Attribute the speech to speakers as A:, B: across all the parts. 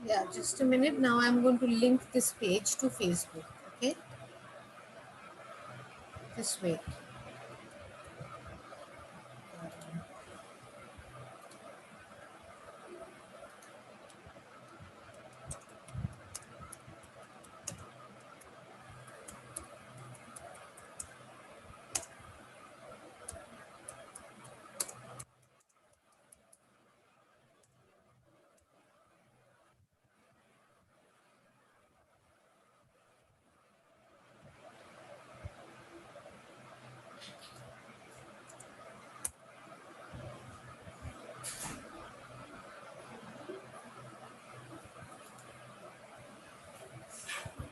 A: Yeah, just a minute. Now I'm going to link this page to Facebook. Okay, just wait.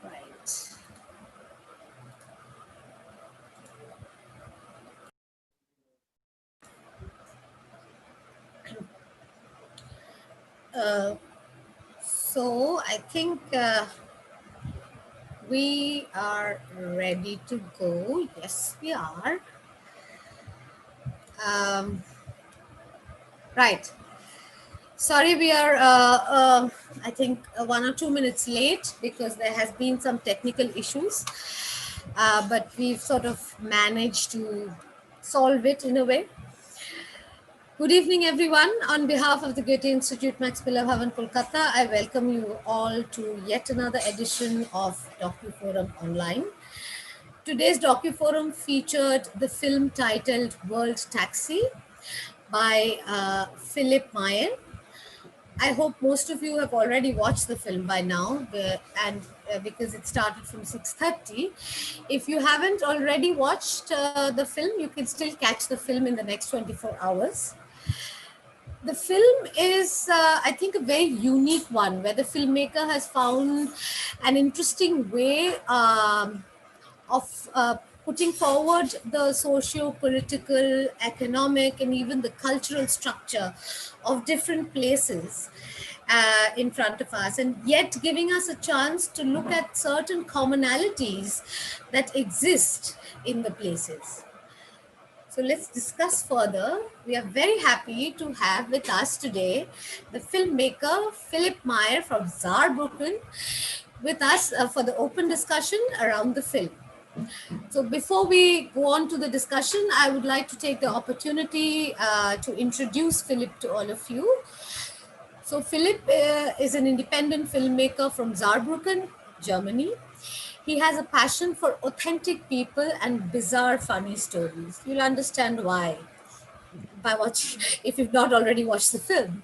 A: Right. Uh, so I think we are ready to go. Yes, we are. Um, right. Sorry, we are, I think, 1 or 2 minutes late because there has been some technical issues, but we've sort of managed to solve it in a way. Good evening, everyone. On behalf of the Goethe Institute Max Miller Bhavan, Kolkata, I welcome you all to yet another edition of DocuForum Online. Today's DocuForum featured the film titled World Taxi by Philip Meyer. I hope most of you have already watched the film by now, and because it started from 6:30. If you haven't already watched the film, you can still catch the film in the next 24 hours. The film is, I think, a very unique one where the filmmaker has found an interesting way of putting forward the socio-political, economic, and even the cultural structure of different places in front of us, and yet giving us a chance to look at certain commonalities that exist in the places. So let's discuss further. We are very happy to have with us today the filmmaker Philip Meyer from Saarbrücken with us for the open discussion around the film. So before we go on to the discussion, I would like to take the opportunity to introduce Philip to all of you. So Philip is an independent filmmaker from Saarbrücken, Germany. He has a passion for authentic people and bizarre, funny stories. You'll understand why by watching, if you've not already watched the film.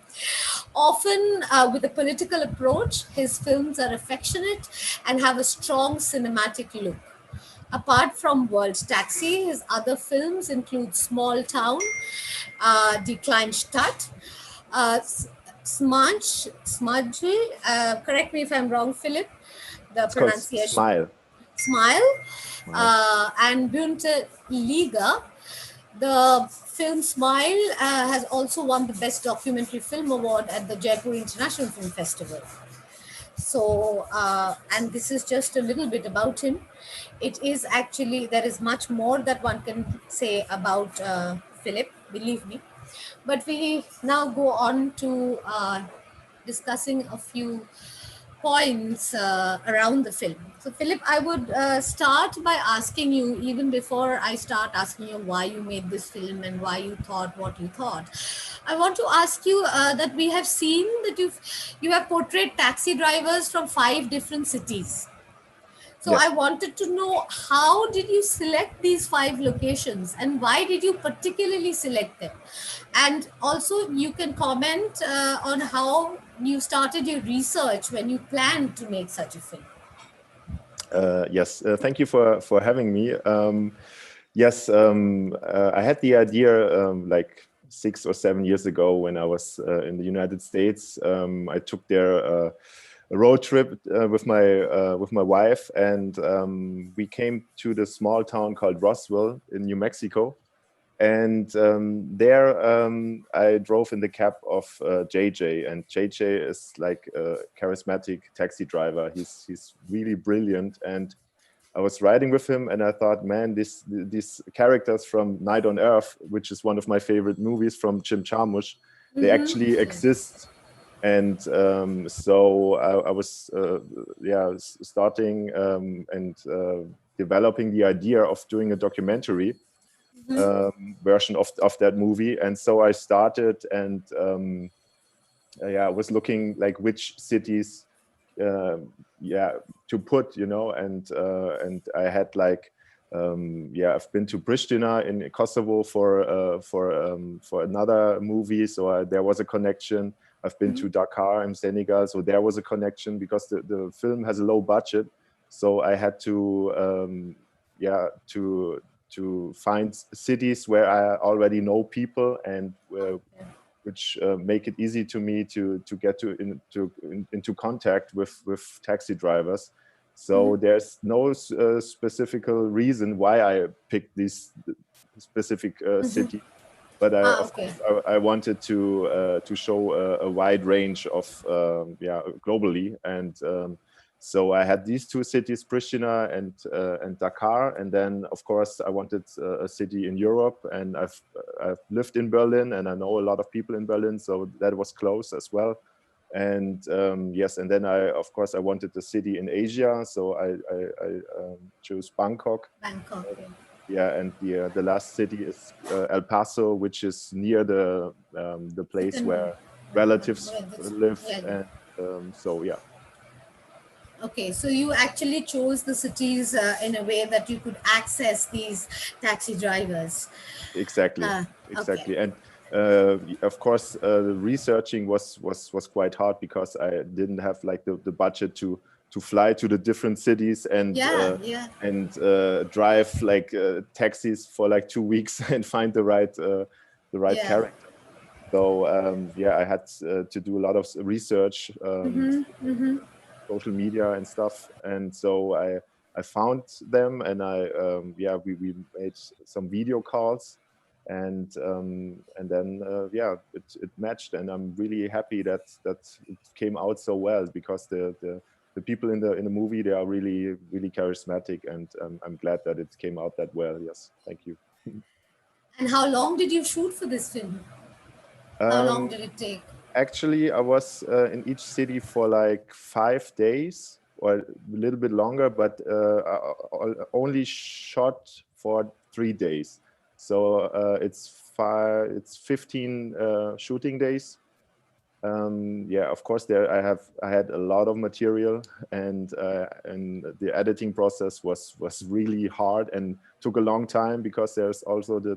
A: Often with a political approach, his films are affectionate and have a strong cinematic look. Apart from World Taxi, his other films include Small Town, Die Kleinstadt, Smudge, correct me if I'm wrong, Philip, the
B: It's called
A: pronunciation.
B: Smile.
A: Smile, and Bunte Liga. The film Smile has also won the Best Documentary Film Award at the Jaipur International Film Festival. So, and this is just a little bit about him. It is actually, there is much more that one can say about Philip, believe me. But we now go on to discussing a few points around the film. So, Philip, I would start by asking you, even before I start asking you why you made this film and why you thought what you thought, I want to ask you that we have seen that you have portrayed taxi drivers from 5 different cities. So I
B: Yes.
A: wanted to know, how did you select these 5 locations and why did you particularly select them? And also you can comment on how you started your research when you planned to make such a film.
B: Yes. Thank you for having me. Yes, I had the idea like 6 or 7 years ago when I was in the United States. I took there a road trip with my wife, and we came to the small town called Roswell in New Mexico. And there I drove in the cab of JJ, and JJ is like a charismatic taxi driver. He's really brilliant, and I was riding with him, and I thought, man, these characters from Night on Earth, which is one of my favorite movies from Jim Jarmusch, they actually exist. And so I was starting and developing the idea of doing a documentary version of that movie. And so I started, and I was looking like which cities to put, and I had like I've been to Pristina in Kosovo for another movie, so there was a connection. I've been to Dakar in Senegal, so there was a connection, because the film has a low budget, so I had to to find cities where I already know people, and which make it easy to me to get into contact with taxi drivers. So there's no specific reason why I picked this specific city, but of course I wanted to show a wide range of globally, and so I had these two cities, Pristina and Dakar, and then of course I wanted a city in Europe, and I've lived in Berlin, and I know a lot of people in Berlin, so that was close as well. And yes, and then of course I wanted a city in Asia, so I chose Bangkok.
A: Bangkok.
B: And the last city is El Paso, which is near the place where relatives live, and so yeah.
A: Okay, so you actually chose the cities in a way that you could access these taxi drivers.
B: Exactly.
A: Okay.
B: And of course, researching was quite hard, because I didn't have like the budget to fly to the different cities and drive like taxis for like 2 weeks and find the right character. So I had to do a lot of research, social media and stuff, and so I found them, and we made some video calls, and then it matched, and I'm really happy that it came out so well, because the people in the movie, they are really charismatic, and I'm glad that it came out that well. Yes, thank you.
A: And how long did you shoot for this film? How long did it take?
B: Actually, I was in each city for like 5 days, or a little bit longer, but only shot for 3 days. So it's 15 shooting days. Of course, I had a lot of material, and the editing process was really hard and took a long time, because there's also the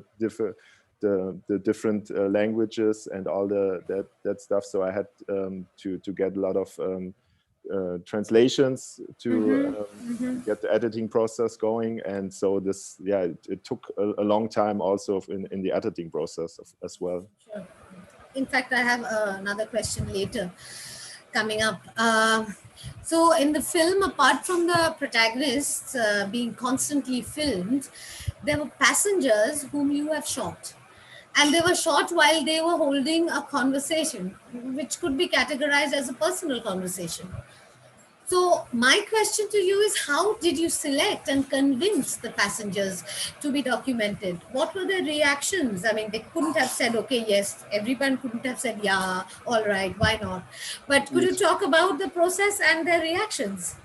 B: different languages and all that stuff. So I had to get a lot of translations to get the editing process going, and so it took a long time also in the editing process as well.
A: Sure. In fact, I have another question later coming up. So in the film, apart from the protagonists being constantly filmed, there were passengers whom you have shot. And they were shot while they were holding a conversation, which could be categorized as a personal conversation. So my question to you is, how did you select and convince the passengers to be documented? What were their reactions? I mean, they couldn't have said, okay, yes, everyone couldn't have said, yeah, all right, why not? But could you talk about the process and their reactions?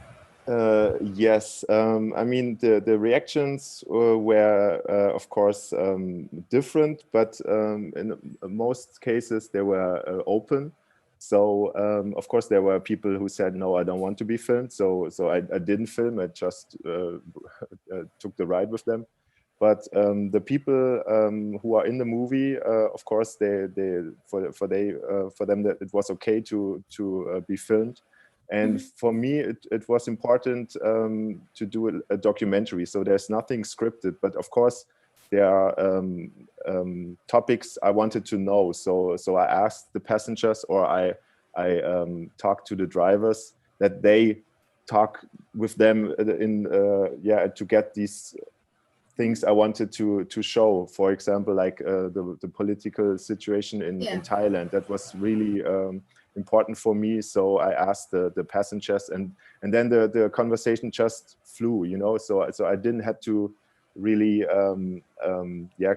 B: Yes, I mean the reactions were of course different, but in most cases they were open. So of course there were people who said, no, I don't want to be filmed. So I didn't film. I just took the ride with them. But the people who are in the movie, of course, for them that it was okay to be filmed. And for me, it was important to do a documentary. So there's nothing scripted, but of course there are topics I wanted to know. So I asked the passengers, or I talked to the drivers that they talk with them in to get these things I wanted to show. For example, like the political situation in Thailand, that was really important for me. So I asked the passengers, and then the conversation just flew, you know. So I didn't have to really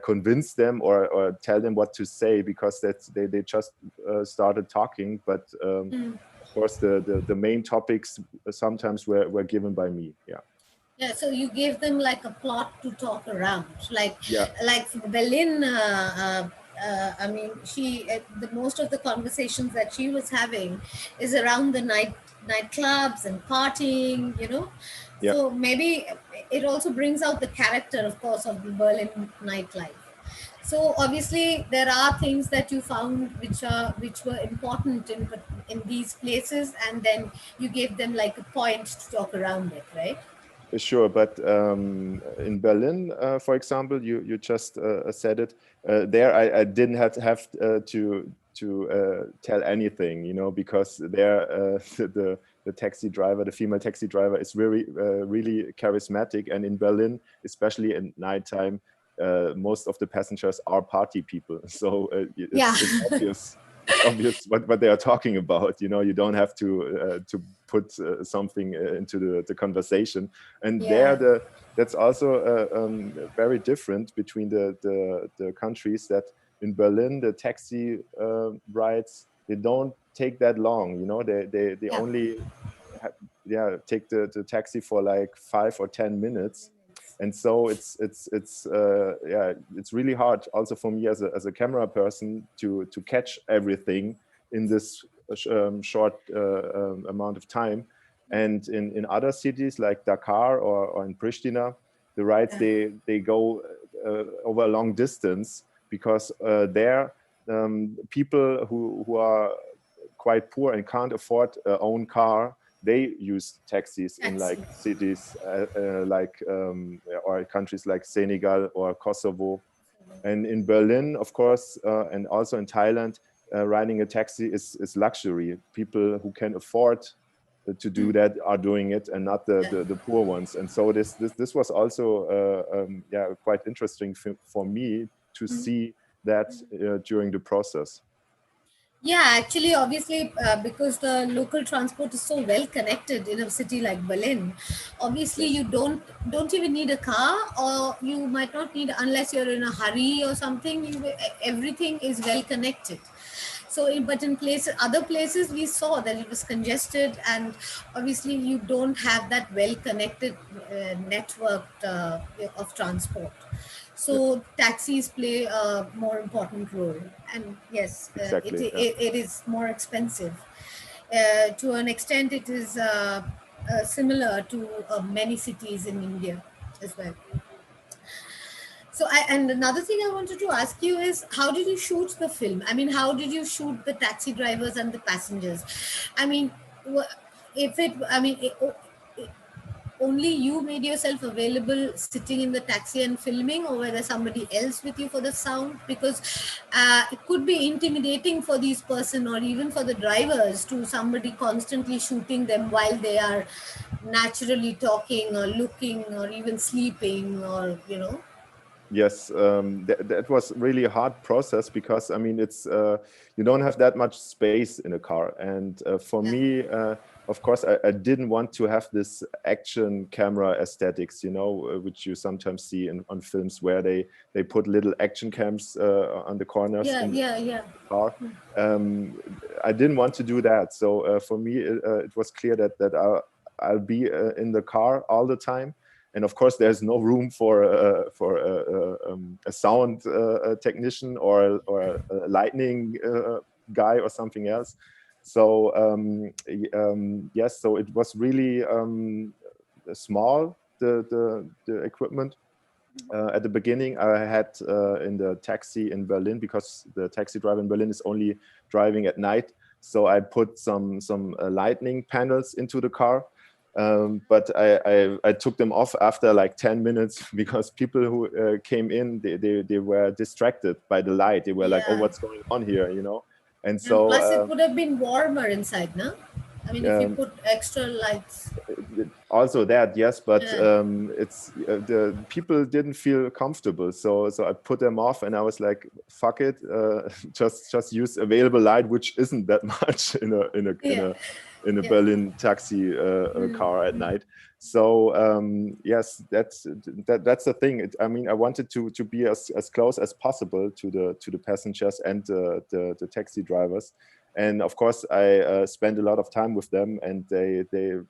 B: convince them or tell them what to say, because they just started talking. But of course, the main topics sometimes were given by me.
A: Yeah, so you gave them like a plot to talk around,
B: Yeah.
A: like Berlin. I mean, the most of the conversations that she was having is around the nightclubs and partying, you know.
B: Yeah.
A: So maybe it also brings out the character, of course, of the Berlin nightlife. So obviously there are things that you found which were important in these places, and then you gave them like a point to talk around it, right?
B: Sure, but in Berlin, for example, you just said it. There, I didn't have to tell anything, you know, because there the taxi driver, the female taxi driver, is really charismatic, and in Berlin, especially at nighttime, most of the passengers are party people. So
A: Yeah.
B: it's obvious. It's obvious what they are talking about. You know, you don't have to put something into the conversation. And
A: Yeah.
B: that's also very different between the countries. That in Berlin, the taxi rides, they don't take that long. You know, they
A: Yeah.
B: only take the taxi for like 5 or 10 minutes. And so it's really hard also for me as a camera person to catch everything in this short amount of time. And in other cities like Dakar or in Pristina, the rides, they go over a long distance, because there people who are quite poor and can't afford a own car, they use taxis in like
A: Taxis.
B: cities or countries like Senegal or Kosovo. And in Berlin, of course, and also in Thailand, riding a taxi is luxury. People who can afford to do that are doing it, and not the poor ones. And so this was also quite interesting for me to see that during the process.
A: Yeah, actually, obviously, because the local transport is so well connected in a city like Berlin, obviously
B: Yes.
A: you don't even need a car, or you might not need, unless you're in a hurry or something. Everything is well connected. So, but in other places, we saw that it was congested, and obviously you don't have that well connected network of transport.
B: Yes.
A: So taxis play a more important role, and yes,
B: Exactly. Yeah.
A: it is more expensive. To an extent, it is similar to many cities in India as well. So, and another thing I wanted to ask you is, how did you shoot the film? I mean, how did you shoot the taxi drivers and the passengers? I mean, if it, I mean, only you made yourself available sitting in the taxi and filming, or whether somebody else with you for the sound? Because it could be intimidating for these person, or even for the drivers, to somebody constantly shooting them while they are naturally talking or looking or even sleeping, or
B: Yes, that was really a hard process, because I mean it's you don't have that much space in a car, and for
A: Yeah.
B: me, of course, I didn't want to have this action camera aesthetics, you know, which you sometimes see on films, where they put little action cams on the corners
A: Yeah,
B: in
A: yeah, yeah.
B: the car. Um, I didn't want to do that, so for me, it was clear that I'll be in the car all the time. And of course, there's no room for a sound technician or a lightning guy or something else. So yes, so it was really small, the equipment. At the beginning, I had in the taxi in Berlin, because the taxi driver in Berlin is only driving at night. So I put some lightning panels into the car. But I took them off after like 10 minutes, because people who came in, they were distracted by the light. They were like, oh,
A: Yeah.
B: what's going on here, you know? And
A: And
B: so
A: plus, it would have been warmer inside, no? I mean, if you put extra lights.
B: Also that, yes, but
A: Yeah.
B: it's the people didn't feel comfortable, so I put them off, and I was like, fuck it, just use available light, which isn't that much
A: Yeah.
B: in a
A: Yeah.
B: Berlin taxi car at night. So yes, that's the thing. I mean, I wanted to be as close as possible to the passengers and the taxi drivers. And of course I spend a lot of time with them, and they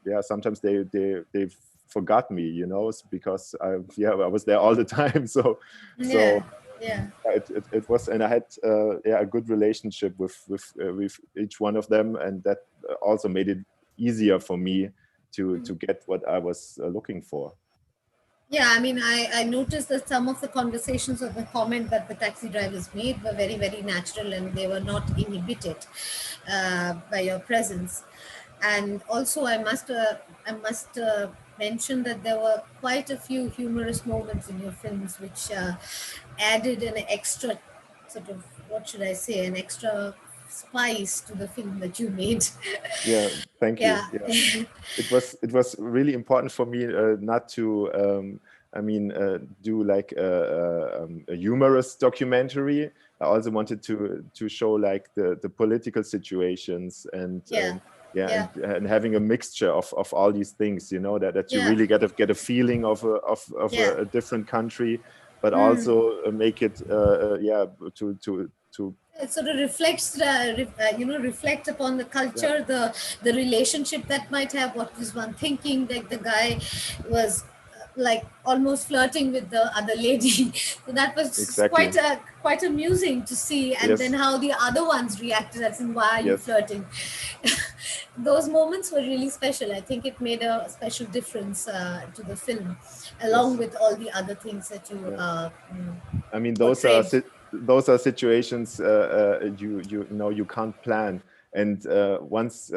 B: yeah, sometimes they forgot me, you know, because I was there all the time. So
A: Yeah. Yeah.
B: it was, and I had yeah, a good relationship with each one of them, and that also made it easier for me to get what I was looking for.
A: Yeah, I mean, I noticed that some of the conversations or the comment that the taxi drivers made were very, very natural, and they were not inhibited by your presence. And also, I must mention that there were quite a few humorous moments in your films, which added an extra sort of, what should I say, an extra spice to the film that you made.
B: Yeah, thank you.
A: Yeah.
B: Yeah, it was really important for me not to I mean do like a humorous documentary. I also wanted to show like the political situations, and
A: Yeah.
B: yeah,
A: Yeah.
B: and having a mixture of all these things, you know, that you
A: Yeah.
B: really get a feeling of
A: Yeah.
B: a different country, but also make it yeah, to
A: It sort of reflects reflect upon the
B: yeah,
A: culture, the relationship that might have. What was one thinking, like the guy was like almost flirting with the other lady. So that was
B: exactly,
A: quite amusing to see, and then
B: yes,
A: how the other ones reacted, as in, why are you
B: yes,
A: flirting? Those moments were really special. I think it made a special difference to the film, along
B: yes.
A: with all the other things that you
B: Yeah. I mean,
A: portrayed.
B: those are situations you know you can't plan, and once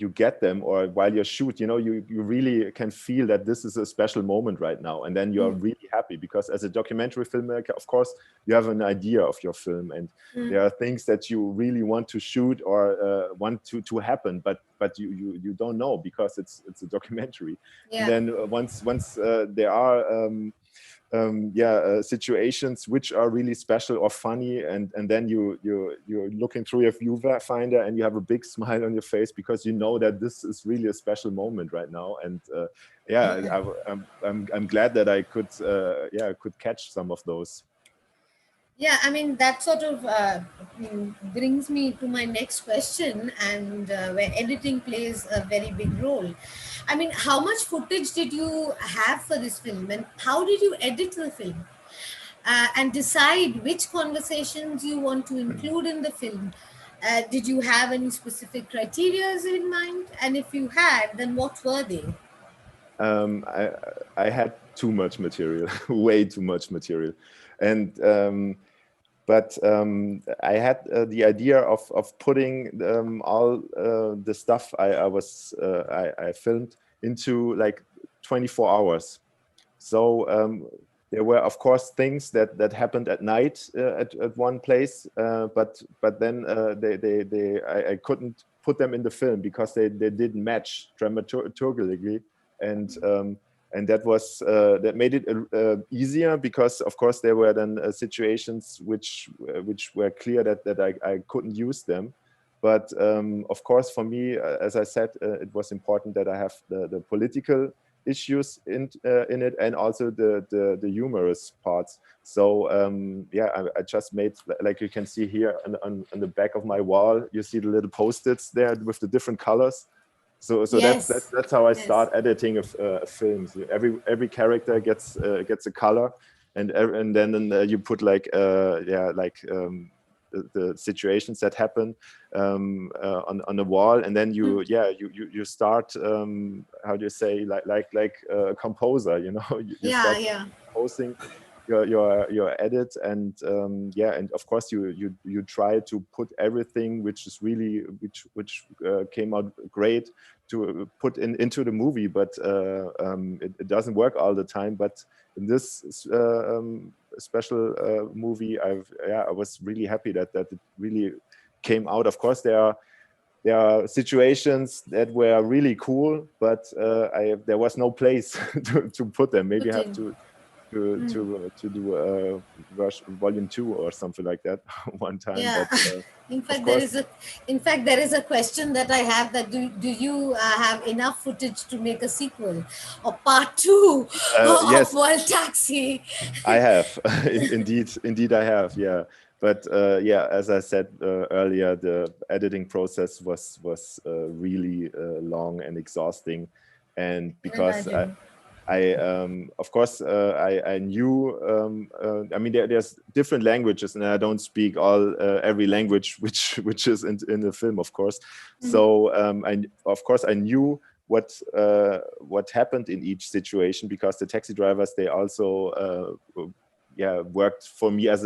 B: you get them, or while you shoot, you know, you really can feel that this is a special moment right now, and then you are really happy, because as a documentary filmmaker, of course, you have an idea of your film, and there are things that you really want to shoot or want to happen, but you don't know, because it's a documentary. And
A: Yeah.
B: then once there are yeah, situations which are really special or funny, and then you're looking through your viewfinder, and you have a big smile on your face, because you know that this is really a special moment right now. And yeah, I'm glad that I could yeah, could catch some of those.
A: Yeah, I mean, that sort of brings me to my next question, and where editing plays a very big role. I mean, how much footage did you have for this film, and how did you edit the film? And decide which conversations you want to include in the film? Did you have any specific criteria in mind? And if you had, then what were they?
B: um, I, I had too much material, way too much material, and but I had the idea of putting all the stuff I filmed into like 24 hours. So there were, of course, things that happened at night at one place, but then I couldn't put them in the film, because they didn't match dramaturgically, and and that made it easier, because of course there were then situations which were clear that I couldn't use them. But of course, for me, as I said, it was important that I have the political issues in it, and also the humorous parts. So yeah, I just made, like you can see here on the back of my wall, you see the little post-its there with the different colors. So
A: Yes.
B: that's how I
A: Yes.
B: start editing films. Every character gets a color, and then you put like yeah, like the situations that happen on the wall, and then you start how do you say, like a composer, you know, you
A: Yeah.
B: start
A: Yeah.
B: composing your edit, and yeah, and of course you try to put everything which is really which came out great to put into the movie, but it doesn't work all the time. But in this special movie, I was really happy that it really came out. Of course, there are there are situations that were really cool, but there was no place to put them. Maybe I have
A: Putin.
B: to do a volume 2 or something like that one time.
A: Yeah.
B: But
A: In
B: of
A: fact,
B: course,
A: there is a question that I have, that do you have enough footage to make a sequel or part two of
B: yes,
A: World Taxi?
B: I have. Indeed, I have. Yeah, but yeah, as I said earlier, the editing process was really long and exhausting, and
A: I can
B: because
A: imagine.
B: of course, I knew. I mean, there's different languages, and I don't speak every language which is in the film, of course. So of course I knew what happened in each situation, because the taxi drivers, they also yeah, worked for me as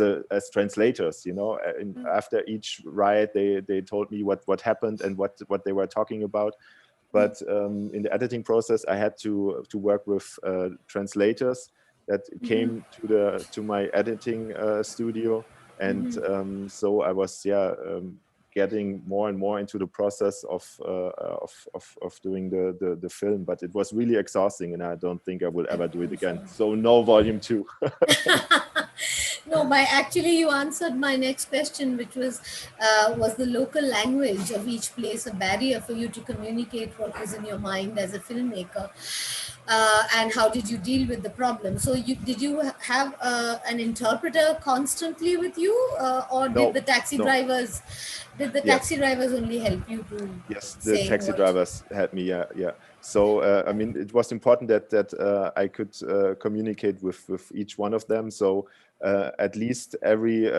B: translators. You know, and after each ride, they told me what happened and what they were talking about. But in the editing process, I had to work with translators that came to my editing studio, and so I was, yeah, getting more and more into the process of doing the film. But it was really exhausting, and I don't think I will ever do it
A: I'm sure.
B: again. So no volume 2.
A: No, actually you answered my next question, which was the local language of each place a barrier for you to communicate what was in your mind as a filmmaker, and how did you deal with the problem? So did you have an interpreter constantly with you, or
B: No, no.
A: did the taxi
B: Yes.
A: drivers only help you to
B: Yes, the
A: saying
B: taxi
A: what?
B: drivers had me. Yeah, yeah. So I mean, it was important that I could communicate with each one of them. So at least every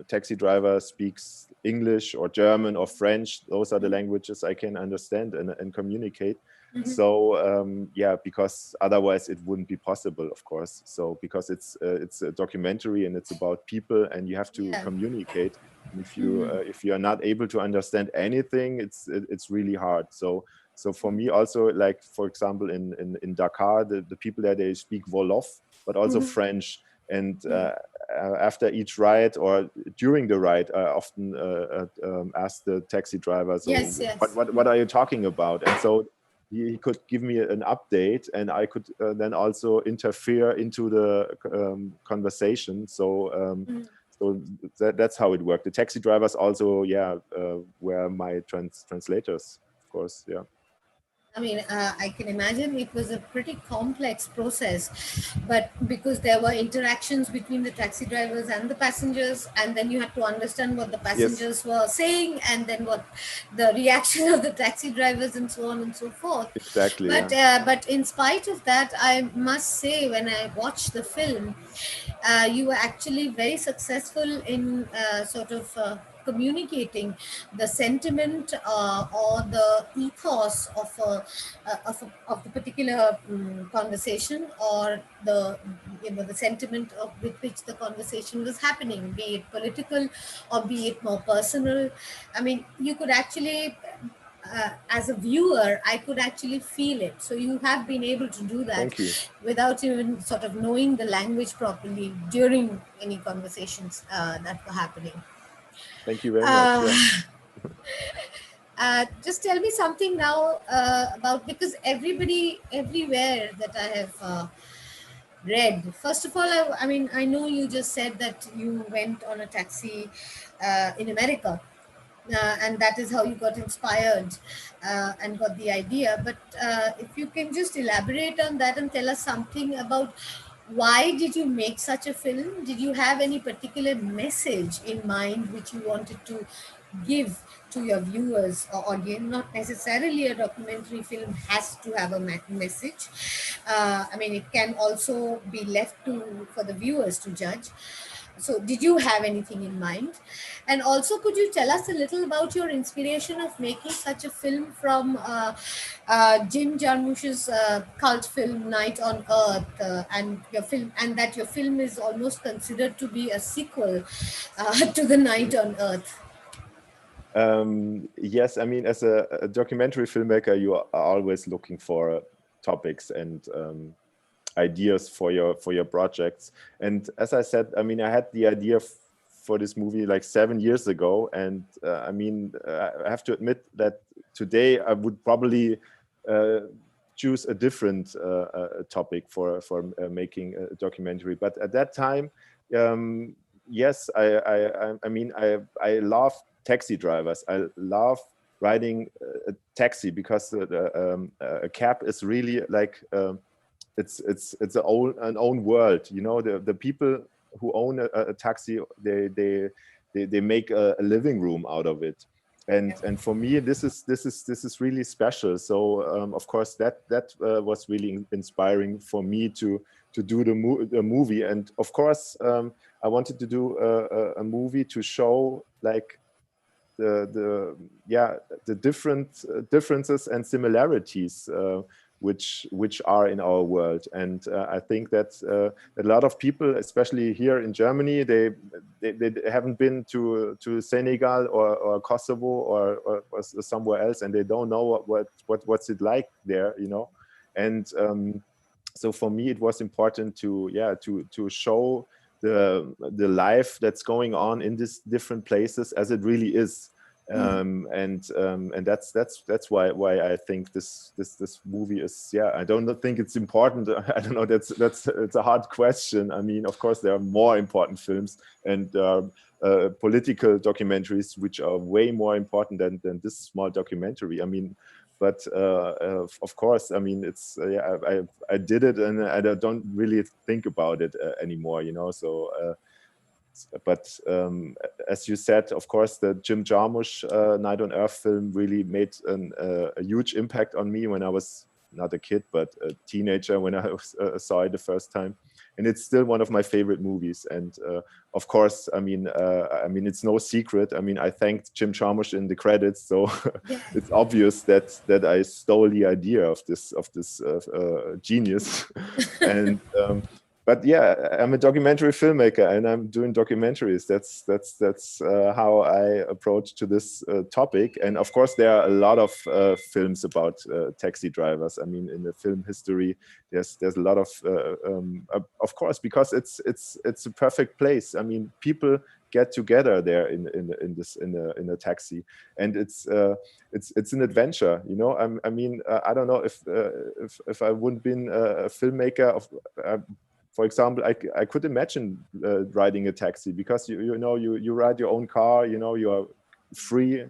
B: taxi driver speaks English or German or French. Those are the languages I can understand and communicate. So yeah, because otherwise it wouldn't be possible, of course. So because it's a documentary and it's about people, and you have to
A: Yeah.
B: communicate. And if you are not able to understand anything, it's really hard. So for me also, like for example in Dakar, the people there, they speak Wolof but also French. And after each ride or during the ride, I often ask the taxi driver, so
A: Yes, yes.
B: what are you talking about? And so he could give me an update, and I could then also interfere into the conversation. So that's how it worked. The taxi drivers also, yeah, were my translators, of course. Yeah.
A: I mean, I can imagine it was a pretty complex process, but because there were interactions between the taxi drivers and the passengers, and then you had to understand what the
B: Yes.
A: passengers were saying, and then what the reaction of the taxi drivers, and so on and so forth.
B: Exactly.
A: But
B: Yeah.
A: in spite of that, I must say, when I watched the film, you were actually very successful in sort of communicating the sentiment or the ethos of the particular conversation, or the the sentiment with which the conversation was happening, be it political or be it more personal. I mean, you could actually, as a viewer, I could actually feel it. So you have been able to do that
B: Thank you.
A: without even sort of knowing the language properly during any conversations that were happening.
B: Thank you very much.
A: Uh,
B: Yeah.
A: just tell me something now about, because everybody everywhere that I have read. First of all, I mean, I know you just said that you went on a taxi in America, and that is how you got inspired and got the idea. But if you can just elaborate on that and tell us something about why did you make such a film? Did you have any particular message in mind which you wanted to give to your viewers or audience? Not necessarily a documentary film has to have a message. I mean, it can also be left to for the viewers to judge. So, did you have anything in mind? And also, could you tell us a little about your inspiration of making such a film from Jim Jarmusch's cult film Night on Earth, and that your film is almost considered to be a sequel to the Night on Earth?
B: Yes, I mean, as a documentary filmmaker, you are always looking for topics and ideas for your projects. And as I said, I mean, I had the idea for this movie like 7 years ago, and I mean, I have to admit that today I would probably choose a different topic for making a documentary. But at that time, yes, I mean, I love taxi drivers. I love riding a taxi, because a cab is really like it's an own world. You know, the people who own a taxi, they make a living room out of it. And for me, this is really special. So of course that was really inspiring for me to do the movie. And of course I wanted to do a movie to show like the different differences and similarities which are in our world. And I think that a lot of people, especially here in Germany, they haven't been to Senegal or Kosovo or somewhere else, and they don't know what's it like there, you know. And so for me, it was important to show the life that's going on in these different places as it really is. And that's why I think this movie is, I don't think it's important. I don't know, it's a hard question. I mean, of course there are more important films and political documentaries which are way more important than this small documentary. I mean, but of course, I mean, it's I did it, and I don't really think about it anymore, you know. So but as you said, of course, the Jim Jarmusch Night on Earth film really made a huge impact on me when I was not a kid, but a teenager, when I saw it the first time. And it's still one of my favorite movies. And of course, I mean, it's no secret. I mean, I thanked Jim Jarmusch in the credits, so it's obvious that I stole the idea of this genius. And but yeah, I'm a documentary filmmaker, and I'm doing documentaries. That's how I approach to this topic. And of course, there are a lot of films about taxi drivers. I mean, in the film history, there's a lot of course, because it's a perfect place. I mean, people get together there in a taxi, and it's an adventure. You know, I mean, I don't know if I wouldn't been a filmmaker of. For example, I could imagine riding a taxi, because you ride your own car. You know, you are free.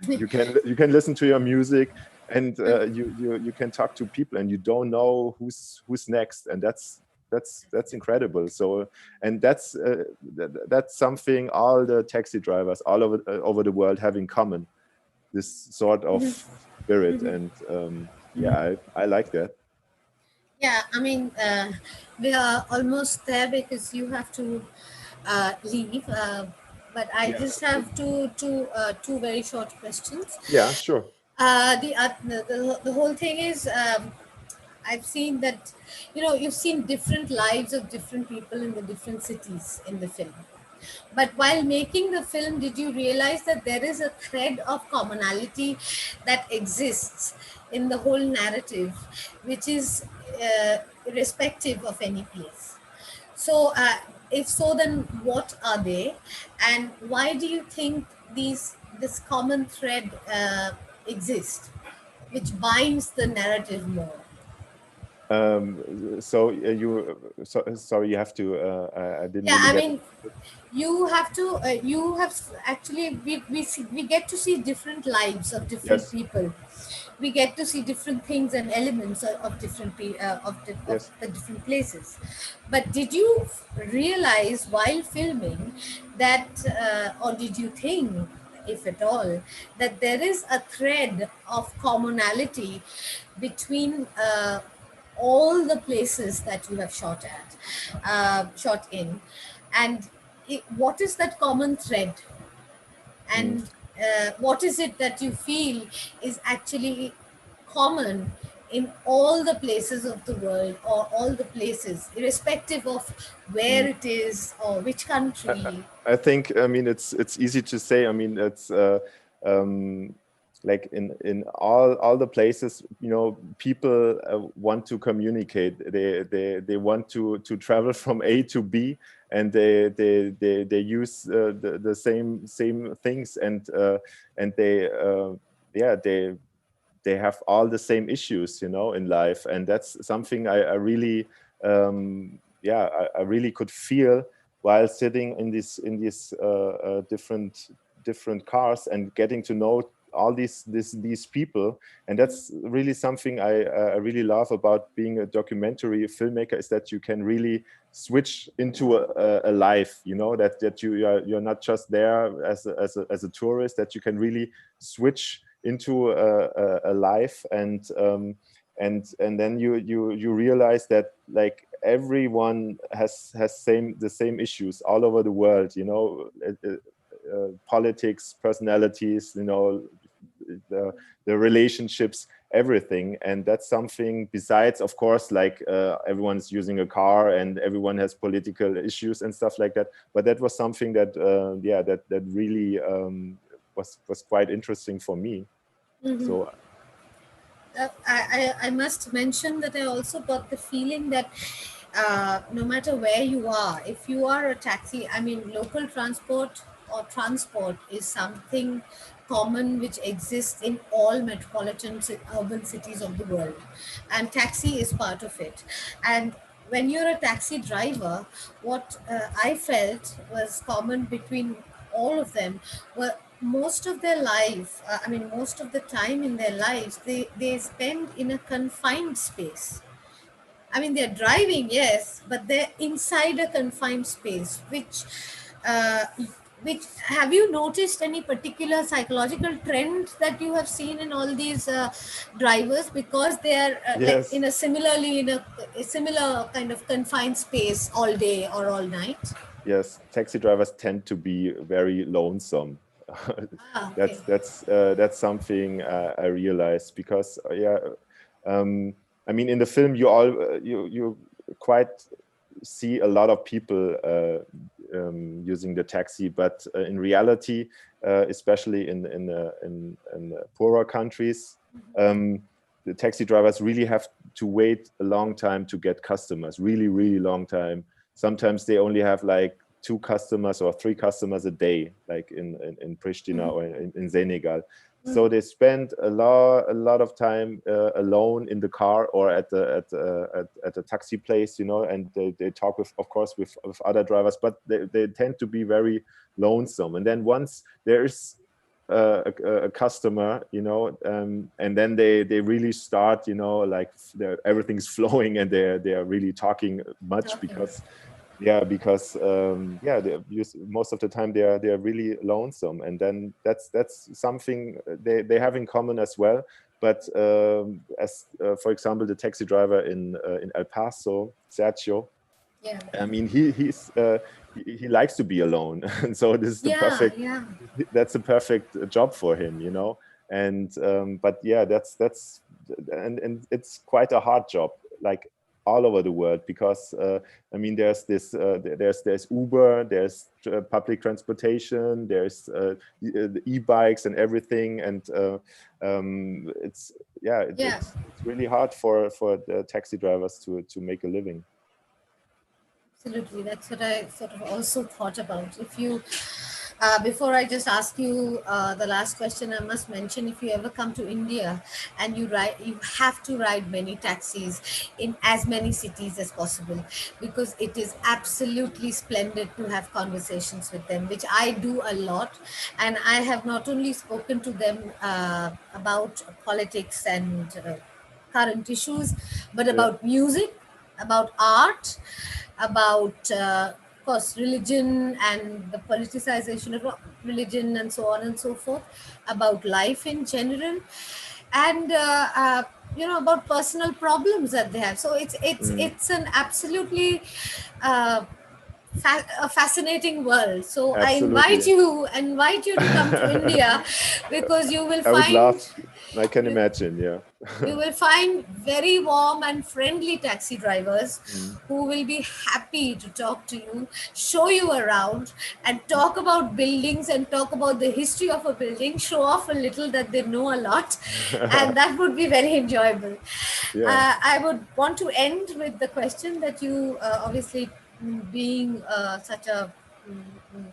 B: you can listen to your music, and you can talk to people, and you don't know who's next, and that's incredible. So, and that's something all the taxi drivers all over the world have in common. This sort of spirit, and I like that.
A: Yeah, I mean, we are almost there because you have to leave. But I just have two very short questions.
B: Yeah, sure.
A: The whole thing is, I've seen that, you've seen different lives of different people in the different cities in the film. But while making the film, did you realize that there is a thread of commonality that exists in the whole narrative, which is irrespective of any place? So, if so, then what are they, and why do you think this common thread exists, which binds the narrative more?
B: So sorry, you have to. I didn't
A: Yeah,
B: really
A: I
B: get.
A: mean, you have to. You have actually. We get to see different lives of different
B: Yes,
A: people. We get to see different things and elements of different of
B: yes.
A: the different places. But did you realize while filming that, or did you think, if at all, that there is a thread of commonality between all the places that you have shot in, and what is that common thread,
B: Mm.
A: and what is it that you feel is actually common in all the places of the world, or all the places, irrespective of where
B: Mm.
A: it is or which
B: I,
A: country?
B: I think, I mean, it's easy to say. I mean, it's um, like in all the places, you know, people want to communicate. They want to travel from A to B, and they use the same things, and yeah, they have all the same issues, you know, in life. And that's something I really yeah, I really could feel while sitting in these different cars and getting to know all these people. And that's really something I really love about being a documentary filmmaker, is that you can really switch into a life, you know, that you're not just there as a tourist, that you can really switch into a life. And then you realize that, like, everyone has the same issues all over the world, you know, politics, personalities, you know, the relationships, everything. And that's something, besides, of course, like everyone's using a car and everyone has political issues and stuff like that. But that was something that yeah, that really was quite interesting for me. So
A: I must mention that I also got the feeling that no matter where you are, if you are a taxi, I mean, local transport or transport is something common which exists in all metropolitan urban cities of the world, and taxi is part of it. And when you're a taxi driver, what I felt was common between all of them were most of their life, I mean, most of the time in their lives, they spend in a confined space. I mean, they're driving, yes, but they're inside a confined space, uh, which have you noticed any particular psychological trend that you have seen in all these drivers, because they are like in
B: yes,
A: a similarly in a similar kind of confined space all day or all night?
B: yes, taxi drivers tend to be very lonesome.
A: Ah, okay.
B: That's something I realized, because yeah, um, I mean, in the film you all you quite see a lot of people using the taxi, but in reality, especially in poorer countries, the taxi drivers really have to wait a long time to get customers, really long time. Sometimes they only have like two customers or three customers a day, like in Pristina or in Senegal. So they spend a lot of time alone in the car or at the taxi place, you know, and they talk with, of course, with other drivers, but they tend to be very lonesome. And then once there's a customer, you know, and then they really start, you know, like everything's flowing, and they're really talking much,
A: Okay.
B: because yeah, because yeah, most of the time they're really lonesome. And then that's something they have in common as well. But as for example, the taxi driver in El Paso, Sergio,
A: Yeah.
B: I mean, he likes to be alone, and so this is the
A: Yeah,
B: perfect,
A: yeah.
B: that's a perfect job for him, you know. And but yeah, that's and it's quite a hard job, like all over the world, because I mean, there's this there's Uber, there's public transportation, there's the e-bikes and everything. And it's yeah,
A: Yeah.
B: it's really hard for the taxi drivers to make a living.
A: Absolutely, that's what I sort of also thought about. If you, before I just ask you the last question, I must mention, if you ever come to India and you ride, you have to ride many taxis in as many cities as possible, because it is absolutely splendid to have conversations with them, which I do a lot. And I have not only spoken to them about politics and current issues, but
B: Yeah.
A: about music, about art, about, of course, religion and the politicization of religion, and so on and so forth, about life in general, and about personal problems that they have. So
B: Mm,
A: it's an absolutely uh, a fascinating world. So I
B: absolutely.
A: invite you to come to India, because you will
B: I would
A: find
B: love. I can imagine. Yeah.
A: You will find very warm and friendly taxi drivers
B: Mm.
A: who will be happy to talk to you, show you around, and talk about buildings and talk about the history of a building, show off a little that they know a lot, and that would be very enjoyable.
B: Yeah.
A: I would want to end with the question that you obviously, being such a mm, mm,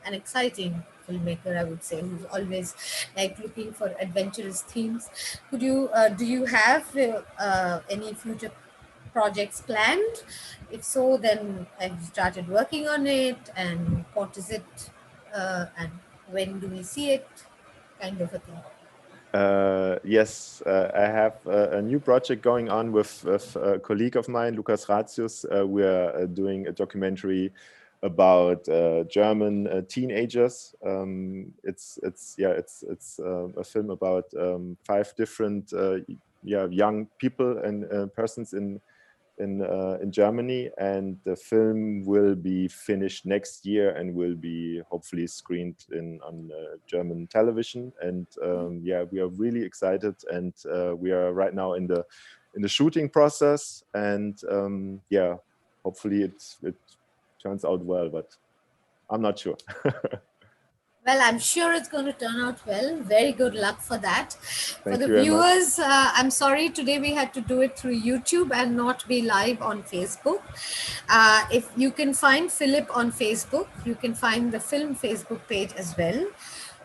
A: an exciting filmmaker, I would say, who's always like looking for adventurous themes. Could you do you have any future projects planned? If so, then have you started working on it, and what is it, and when do we see it? Kind of a thing.
B: Yes, I have a new project going on with a colleague of mine, Lukas Ratius. We are doing a documentary about German teenagers. It's a film about 5 different young people and persons in Germany, and the film will be finished next year and will be hopefully screened on German television. And yeah, we are really excited, and we are right now in the shooting process. And yeah, hopefully it turns out well, but I'm not sure.
A: Well, I'm sure it's going to turn out well. Very good luck for that. For
B: Thank
A: the
B: you very much.
A: viewers, I'm sorry today we had to do it through YouTube and not be live on Facebook. If you can find Philip on Facebook, you can find the film Facebook page as well.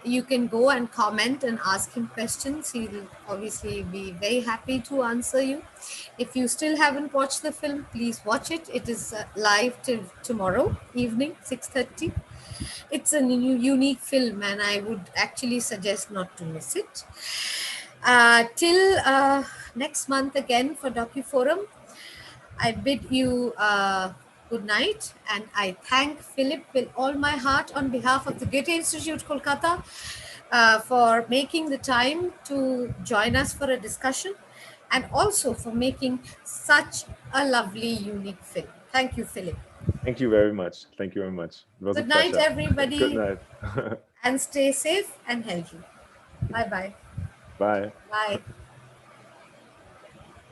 A: You can go and comment and ask him questions. He'll obviously be very happy to answer you. If you still haven't watched the film, please watch it. It is live till tomorrow evening, 6:30. It's a new, unique film, and I would actually suggest not to miss it. Till next month again for DocuForum, I bid you good night, and I thank Philip with all my heart on behalf of the Goethe Institute Kolkata for making the time to join us for a discussion, and also for making such a lovely, unique film. Thank you, Philip.
B: Thank you very much. Thank you very much. It was a
A: Good night,
B: pleasure. Good
A: everybody,
B: night.
A: and stay safe and healthy. Bye bye.
B: Bye.
A: Bye.